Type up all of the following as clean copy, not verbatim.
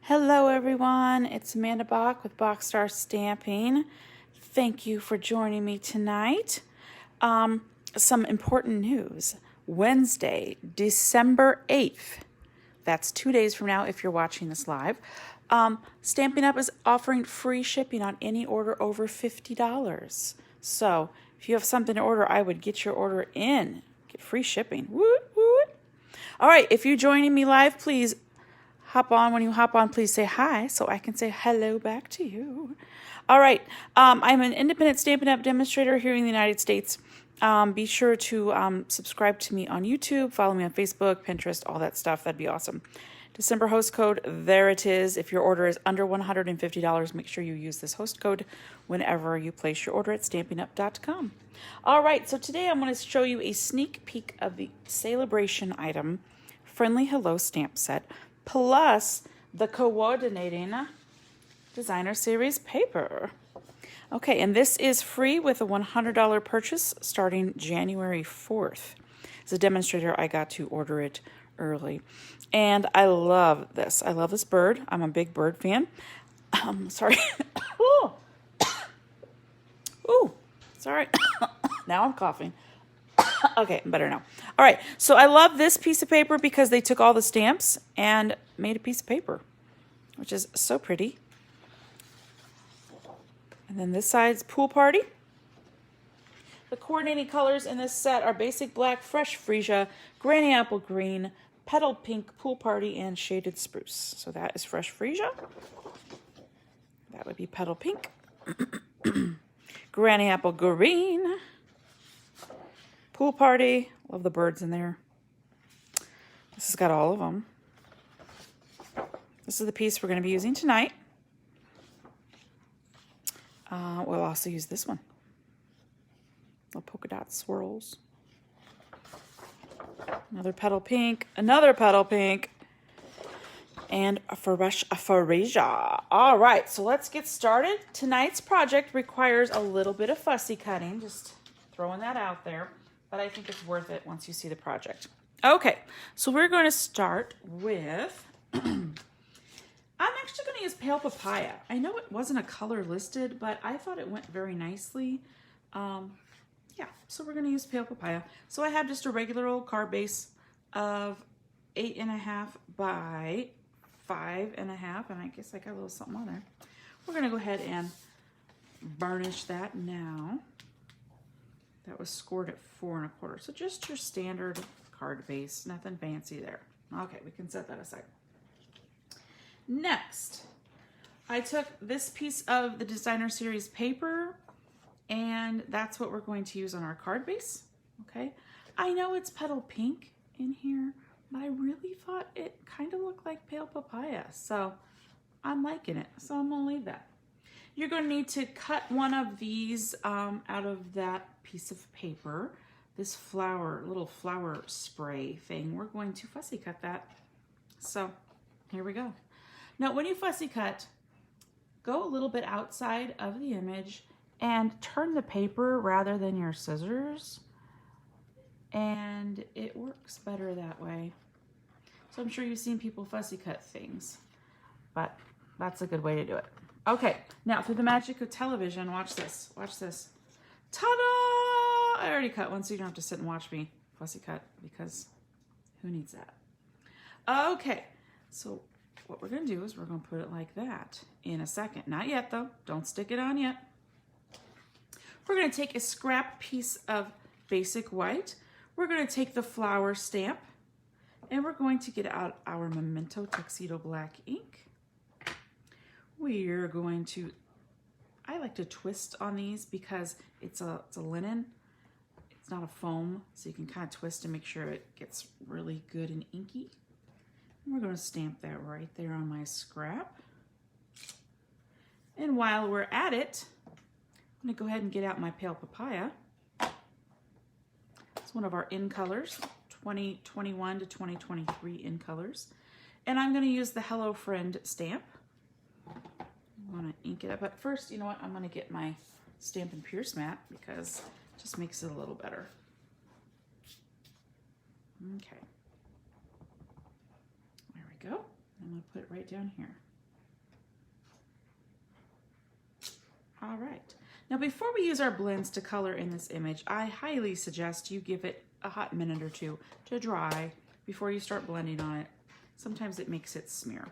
Hello everyone, it's Amanda Bach with Boxstar Stamping. Thank you for joining me tonight. Some important news. Wednesday, December 8th, that's 2 days from now if you're watching this live, Stampin' Up! Is offering free shipping on any order over $50. So if you have something to order, I would get your order in. Get free shipping. Woot, woot. All right, if you're joining me live, please hop on. When you hop on, please say hi so I can say hello back to you. All right. I'm an independent Stampin' Up! Demonstrator here in the United States. Be sure to subscribe to me on YouTube, follow me on Facebook, Pinterest, all that stuff. That'd be awesome. December host code, there it is. If your order is under $150, make sure you use this host code whenever you place your order at StampinUp.com. All right, so today I'm going to show you a sneak peek of the Saleabration item, Friendly Hello stamp set, plus the coordinating designer series paper. Okay, and this is free with a $100 purchase starting January 4th. As a demonstrator, I got to order it early. And I love this. I love this bird. I'm a big bird fan. Sorry. Ooh. Ooh, sorry. Now I'm coughing. Okay, I'm better now. All right, so I love this piece of paper because they took all the stamps and made a piece of paper, which is so pretty. And then this side's Pool Party. The coordinating colors in this set are Basic Black, Fresh Freesia, Granny Apple Green, Petal Pink, Pool Party, and Shaded Spruce. So that is Fresh Freesia. That would be Petal Pink. Granny Apple Green. Pool Party. Love the birds in there. This has got all of them. This is the piece we're going to be using tonight. We'll also use this one. Little polka dot swirls. Another petal pink. Another petal pink. And a freesia. All right, so let's get started. Tonight's project requires a little bit of fussy cutting. Just throwing that out there. But I think it's worth it once you see the project. Okay, so we're going to start with, I'm actually going to use Pale Papaya. I know it wasn't a color listed, but I thought it went very nicely. Yeah, so we're going to use Pale Papaya. So I have just a regular old card base of 8.5 by 5.5, and I guess I got a little something on there. We're going to go ahead and varnish that now. That was scored at 4.25. So just your standard card base, nothing fancy there. Okay, we can set that aside. Next, I took this piece of the designer series paper, and that's what we're going to use on our card base. Okay, I know it's petal pink in here, but I really thought it kind of looked like Pale Papaya, so I'm liking it. So I'm gonna leave that. You're going to need to cut one of these out of that piece of paper. This little flower spray thing, we're going to fussy cut that. So here we go. Now when you fussy cut, go a little bit outside of the image and turn the paper rather than your scissors. And it works better that way. So I'm sure you've seen people fussy cut things, but that's a good way to do it. Okay, now through the magic of television, watch this. Watch this. Ta-da! I already cut one, so you don't have to sit and watch me fussy cut, because who needs that? Okay, so what we're going to do is we're going to put it like that in a second. Not yet, though. Don't stick it on yet. We're going to take a scrap piece of basic white. We're going to take the flower stamp, and we're going to get out our Memento Tuxedo Black ink. We're going to, I like to twist on these because it's a linen. It's not a foam, so you can kind of twist and make sure it gets really good and inky. And we're going to stamp that right there on my scrap. And while we're at it, I'm going to go ahead and get out my Pale Papaya. It's one of our in colors, 2021 to 2023 in colors. And I'm going to use the Hello Friend stamp. I want to ink it up, but first, you know what? I'm going to get my Stampin' Pierce mat because it just makes it a little better. Okay. There we go. I'm going to put it right down here. All right. Now before we use our blends to color in this image, I highly suggest you give it a hot minute or two to dry before you start blending on it. Sometimes it makes it smear.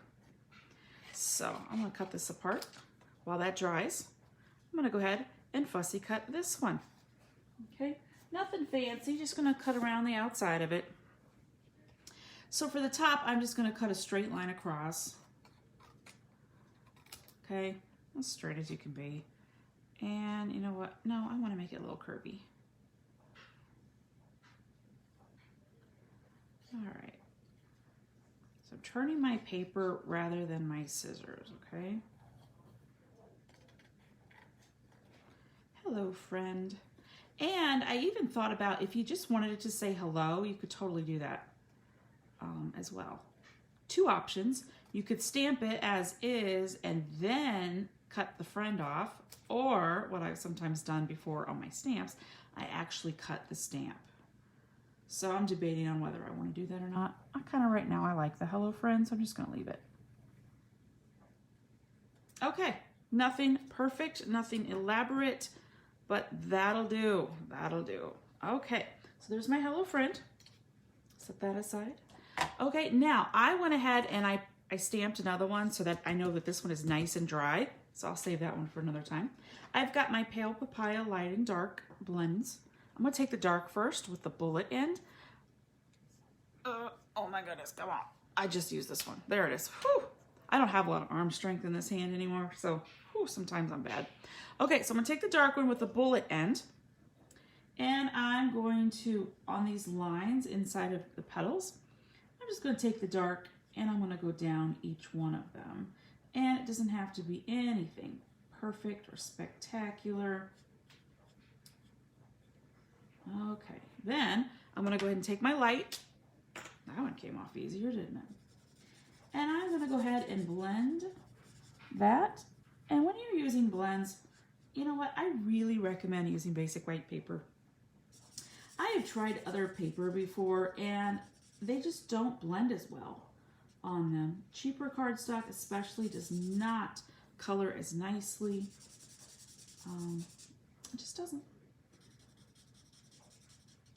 So I'm gonna cut this apart. While that dries, I'm gonna go ahead and fussy cut this one. Okay, nothing fancy, just gonna cut around the outside of it. So for the top, I'm just gonna cut a straight line across. Okay, as straight as you can be. And you know what? No, I wanna make it a little curvy. All right. So I'm turning my paper rather than my scissors, okay? Hello, friend. And I even thought about if you just wanted it to say hello, you could totally do that as well. Two options. You could stamp it as is and then cut the friend off, or what I've sometimes done before on my stamps, I actually cut the stamp. So I'm debating on whether I want to do that or not. I kind of right now I like the hello friend, so I'm just going to leave it. Okay, nothing perfect, nothing elaborate, but that'll do. That'll do. Okay, so there's my hello friend. Set that aside. Okay, now I went ahead and I stamped another one so that I know that this one is nice and dry. So I'll save that one for another time. I've got my Pale Papaya Light and Dark blends. I'm gonna take the dark first with the bullet end. Oh my goodness, come on. I just used this one. There it is. Whew. I don't have a lot of arm strength in this hand anymore, so whew, sometimes I'm bad. Okay, so I'm gonna take the dark one with the bullet end, and I'm going to, on these lines inside of the petals, I'm just gonna take the dark and I'm gonna go down each one of them. And it doesn't have to be anything perfect or spectacular. Okay, then I'm gonna go ahead and take my light. That one came off easier, didn't it? And I'm gonna go ahead and blend that. And when you're using blends, you know what? I really recommend using basic white paper. I have tried other paper before and they just don't blend as well on them. Cheaper cardstock especially does not color as nicely. It just doesn't.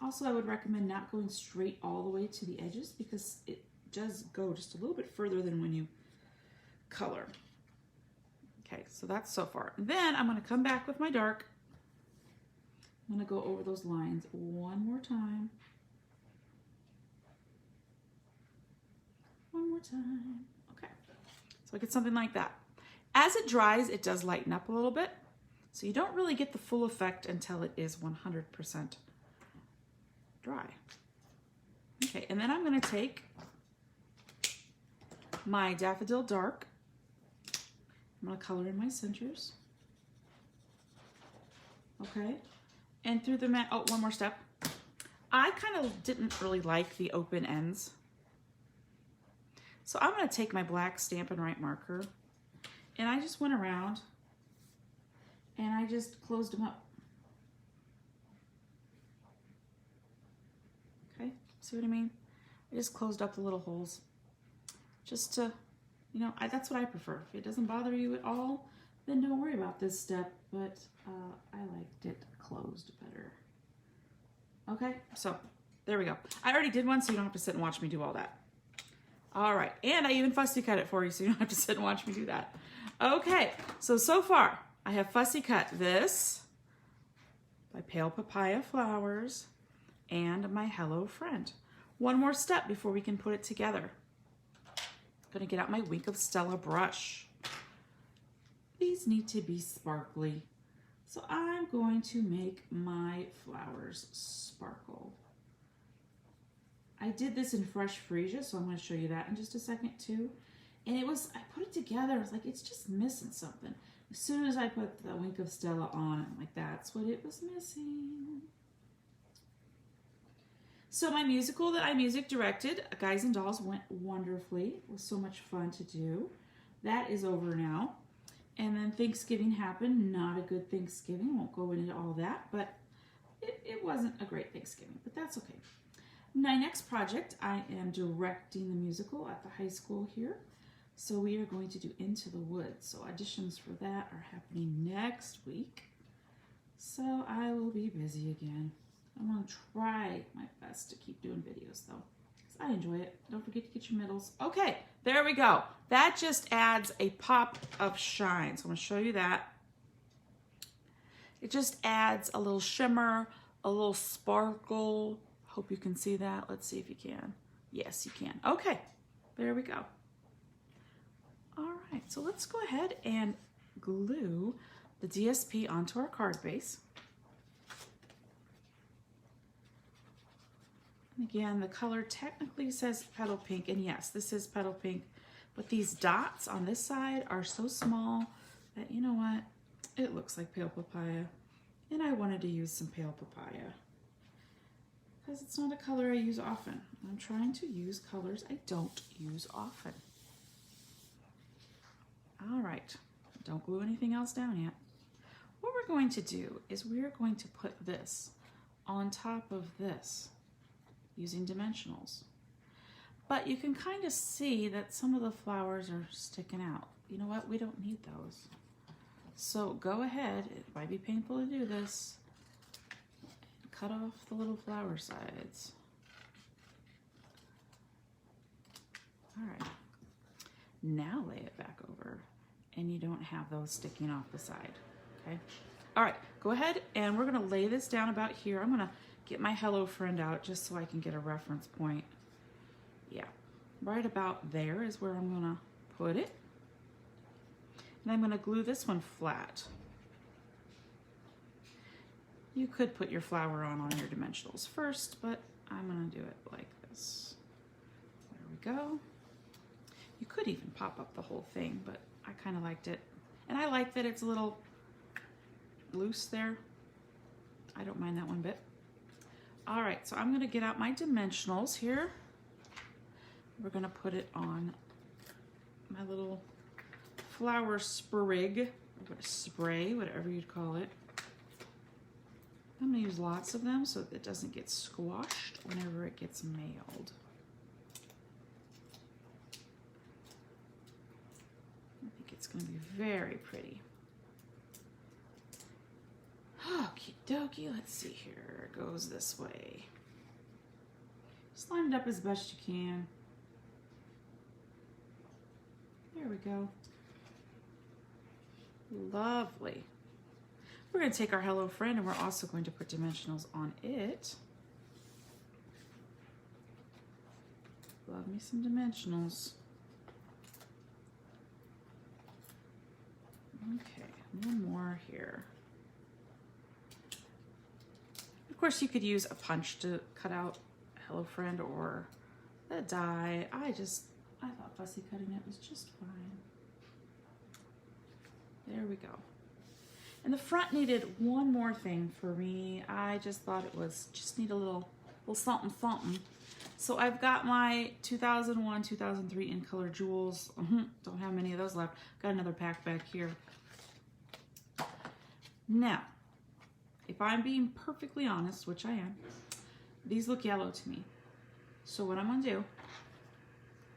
Also, I would recommend not going straight all the way to the edges because it does go just a little bit further than when you color. Okay, so that's so far. Then I'm going to come back with my dark. I'm going to go over those lines one more time. One more time. Okay, so I get something like that. As it dries, it does lighten up a little bit. So you don't really get the full effect until it is 100% dry. Okay, and then I'm going to take my Daffodil Dark. I'm going to color in my centers. Okay, and through the mat. Oh, one more step. I kind of didn't really like the open ends. So I'm going to take my black Stampin' Right marker and I just went around and I just closed them up. Okay, see what I mean? I just closed up the little holes just to, you know, that's what I prefer. If it doesn't bother you at all, then don't worry about this step, but I liked it closed better. Okay, so there we go. I already did one, so you don't have to sit and watch me do all that. All right, and I even fussy cut it for you, so you don't have to sit and watch me do that. Okay, so far, I have fussy cut this by Pale Papaya Flowers and my Hello Friend. One more step before we can put it together. I'm gonna get out my Wink of Stella brush. These need to be sparkly. So I'm going to make my flowers sparkle. I did this in Fresh Freesia, so I'm going to show you that in just a second too. And it was, I put it together, I was like, it's just missing something. As soon as I put the Wink of Stella on, I'm like, that's what it was missing. So my musical that I music directed, Guys and Dolls, went wonderfully. It was so much fun to do. That is over now. And then Thanksgiving happened. Not a good Thanksgiving. Won't go into all that, but it wasn't a great Thanksgiving, but that's okay. My next project, I am directing the musical at the high school here. So we are going to do Into the Woods. So auditions for that are happening next week. So I will be busy again. I'm going to try my best to keep doing videos though, because I enjoy it. Don't forget to get your medals. Okay, there we go. That just adds a pop of shine. So I'm going to show you that. It just adds a little shimmer, a little sparkle. Hope you can see that. Let's see if you can. Yes, you can. Okay, there we go. All right, so let's go ahead and glue the DSP onto our card base. And again, the color technically says petal pink, and yes, this is petal pink, but these dots on this side are so small that, you know what, it looks like pale papaya, and I wanted to use some pale papaya because it's not a color I use often. I'm trying to use colors I don't use often. All right, don't glue anything else down yet. What we're going to do is we're going to put this on top of this using dimensionals. But you can kind of see that some of the flowers are sticking out. You know what? We don't need those. So go ahead, it might be painful to do this, cut off the little flower sides. All right, now lay it back over and you don't have those sticking off the side, okay? All right, go ahead and we're gonna lay this down about here. I'm gonna get my Hello Friend out just so I can get a reference point. Yeah, right about there is where I'm gonna put it. And I'm gonna glue this one flat. You could put your flower on your dimensionals first, but I'm gonna do it like this. There we go. You could even pop up the whole thing, but I kind of liked it. And I like that it's a little loose there. I don't mind that one bit. All right, so I'm gonna get out my dimensionals here. We're gonna put it on my little flower sprig, or spray, whatever you'd call it. I'm gonna use lots of them so that it doesn't get squashed whenever it gets mailed. I think it's gonna be very pretty. Okie dokie, let's see here. It goes this way. Just line it up as best you can. There we go. Lovely. We're going to take our Hello Friend and we're also going to put dimensionals on it. Love me some dimensionals. Okay, one more here. Of course, you could use a punch to cut out Hello Friend or a die. I thought fussy cutting it was just fine. There we go. And the front needed one more thing for me. I just thought it was just need a little something something. So I've got my 2001, 2003 in color jewels. Don't have many of those left. Got another pack back here. Now, if I'm being perfectly honest, which I am, these look yellow to me. So what I'm gonna do,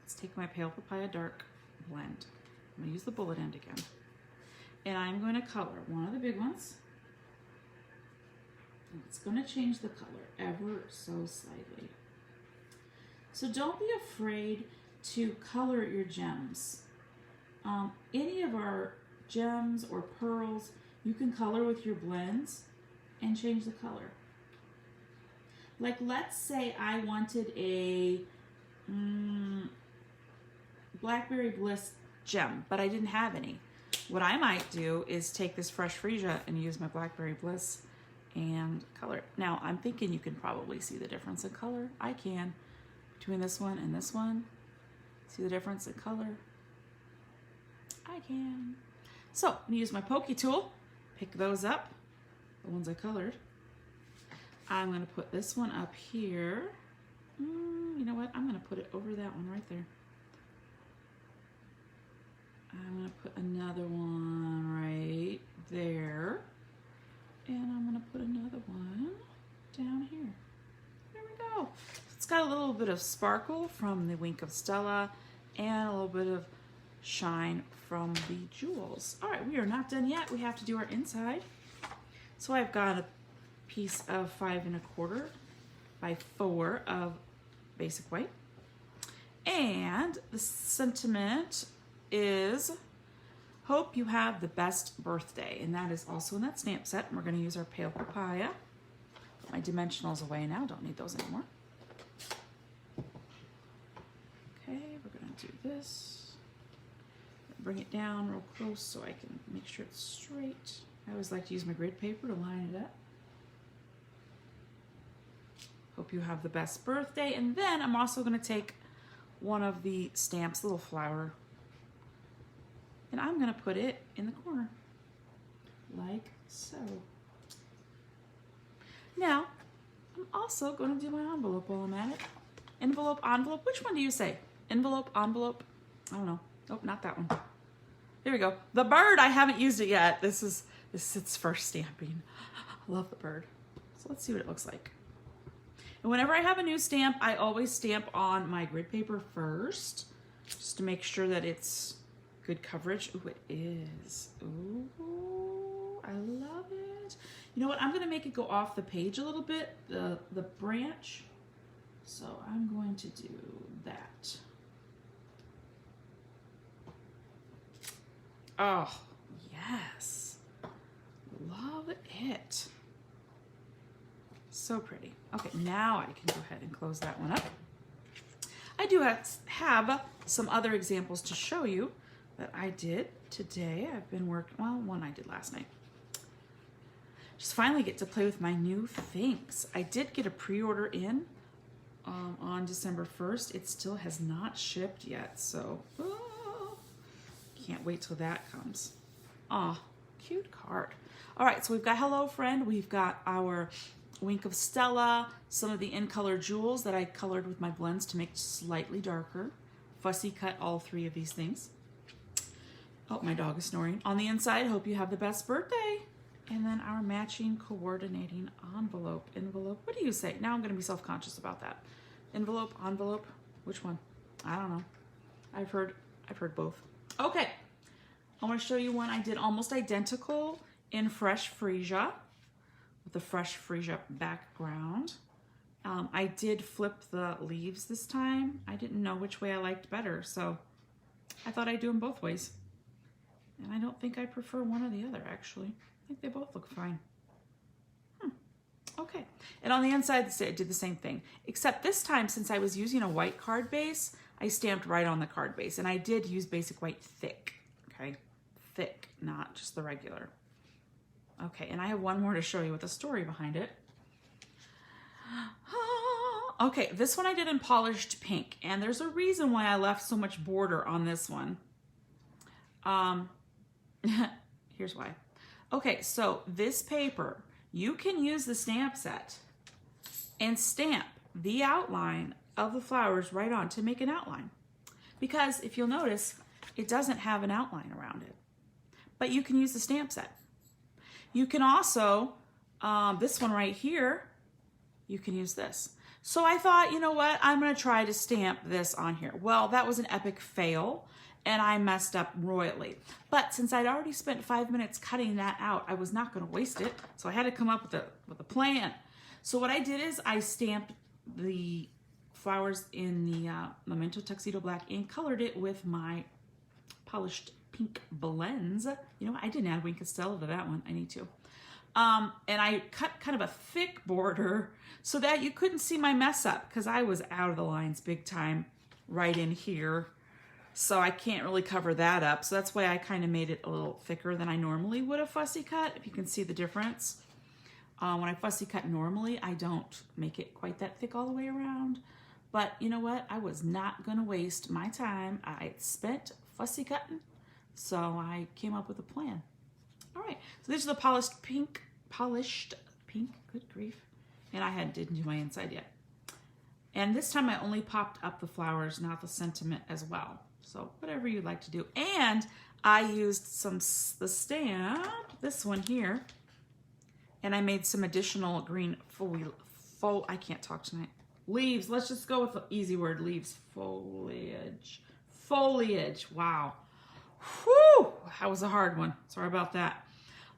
let's take my Pale Papaya Dark blend. I'm gonna use the bullet end again. And I'm going to color one of the big ones. And it's going to change the color ever so slightly. So don't be afraid to color your gems. Any of our gems or pearls, you can color with your blends and change the color. Like let's say I wanted a Blackberry Bliss gem, but I didn't have any. What I might do is take this Fresh Freesia and use my Blackberry Bliss and color it. Now, I'm thinking you can probably see the difference in color. I can. Between this one and this one. See the difference in color? I can. So, I'm going to use my pokey tool. Pick those up. The ones I colored. I'm going to put this one up here. You know what? I'm going to put it over that one right there. I'm going to put another one right there. And I'm going to put another one down here. There we go. It's got a little bit of sparkle from the Wink of Stella and a little bit of shine from the jewels. All right, we are not done yet. We have to do our inside. So I've got a piece of 5 1/4 by 4 of basic white. And the sentiment is, hope you have the best birthday. And that is also in that stamp set. And we're going to use our pale papaya. Put my dimensionals away now. Don't need those anymore. Okay, we're going to do this. Bring it down real close so I can make sure it's straight. I always like to use my grid paper to line it up. Hope you have the best birthday. And then I'm also going to take one of the stamps, little flower, and I'm going to put it in the corner, like so. Now, I'm also going to do my envelope while I'm at it. Envelope, envelope, which one do you say? Envelope, envelope, I don't know. Nope, not that one. Here we go. The bird, I haven't used it yet. This is its first stamping. I love the bird. So let's see what it looks like. And whenever I have a new stamp, I always stamp on my grid paper first, just to make sure that it's good coverage. Ooh, it is. Ooh, I love it. You know what? I'm going to make it go off the page a little bit, the branch. So I'm going to do that. Oh, yes. Love it. So pretty. Okay, now I can go ahead and close that one up. I do have some other examples to show you that I did today. I've been working, well, one I did last night. Just finally get to play with my new things. I did get a pre-order in on December 1st. It still has not shipped yet, so can't wait till that comes. Aw, cute card. All right, so we've got Hello Friend. We've got our Wink of Stella, some of the in color jewels that I colored with my blends to make slightly darker. Fussy cut all 3 of these things. Oh, my dog is snoring. On the inside, hope you have the best birthday. And then our matching coordinating envelope. Envelope, what do you say? Now I'm gonna be self-conscious about that. Envelope, envelope, which one? I don't know. I've heard both. Okay, I wanna show you one I did almost identical in Fresh Freesia, with the Fresh Freesia background. I did flip the leaves this time. I didn't know which way I liked better, so I thought I'd do them both ways. And I don't think I prefer one or the other, actually. I think they both look fine. Okay, and on the inside, I did the same thing, except this time, since I was using a white card base, I stamped right on the card base, and I did use basic white thick, okay? Thick, not just the regular. Okay, and I have one more to show you with a story behind it. Okay, this one I did in polished pink, and there's a reason why I left so much border on this one. Here's why. Okay, so this paper, you can use the stamp set and stamp the outline of the flowers right on to make an outline. Because if you'll notice, it doesn't have an outline around it. But you can use the stamp set. You can also, this one right here, you can use this. So I thought, you know what, I'm gonna try to stamp this on here. Well, that was an epic fail, and I messed up royally. But since I'd already spent 5 minutes cutting that out, I was not gonna waste it, so I had to come up with a plan. So what I did is I stamped the flowers in the Memento Tuxedo Black and colored it with my polished pink blends. You know what? I didn't add Wink of Stella to that one. I need to. And I cut kind of a thick border so that you couldn't see my mess up, because I was out of the lines big time right in here. So I can't really cover that up. So that's why I kind of made it a little thicker than I normally would have fussy cut, if you can see the difference. When I fussy cut normally, I don't make it quite that thick all the way around. But you know what? I was not going to waste my time. I spent fussy cutting, so I came up with a plan. All right, so these are the polished pink, good grief. And I didn't do my inside yet. And this time I only popped up the flowers, not the sentiment as well. So whatever you'd like to do. And I used the stamp, this one here, and I made some additional green I can't talk tonight. Leaves, let's just go with the easy word, leaves, foliage. Wow. Whew, that was a hard one. Sorry about that.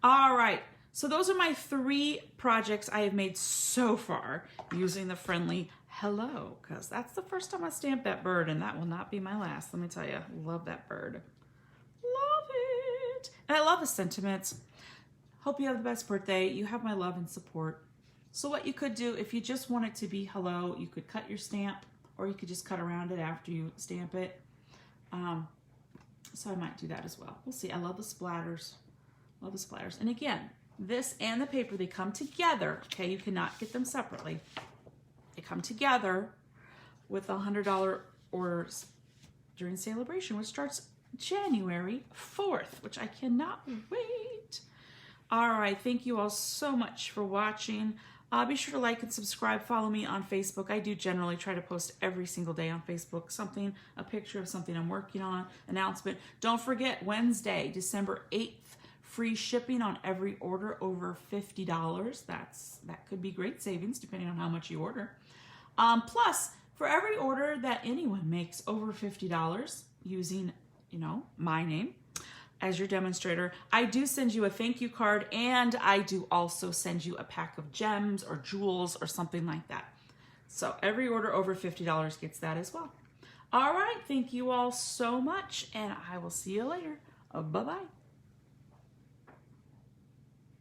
All right, so those are my 3 projects I have made so far using the friendly hello, because that's the first time I stamped that bird, and that will not be my last. Let me tell you, love that bird. Love it. And I love the sentiments. Hope you have the best birthday. You have my love and support. So what you could do, if you just want it to be hello, you could cut your stamp, or you could just cut around it after you stamp it. So I might do that as well. We'll see. I love the splatters. Love the splatters. And again, this and the paper, they come together. Okay, you cannot get them separately. They come together with $100 orders during Saleabration, which starts January 4th, which I cannot wait. All right, thank you all so much for watching. Be sure to like and subscribe. Follow me on Facebook. I do generally try to post every single day on Facebook something, a picture of something I'm working on, announcement. Don't forget, Wednesday, December 8th, free shipping on every order over $50. That could be great savings depending on how much you order. Plus, for every order that anyone makes over $50 using, my name as your demonstrator, I do send you a thank you card, and I do also send you a pack of gems or jewels or something like that. So every order over $50 gets that as well. All right, thank you all so much, and I will see you later. Bye-bye.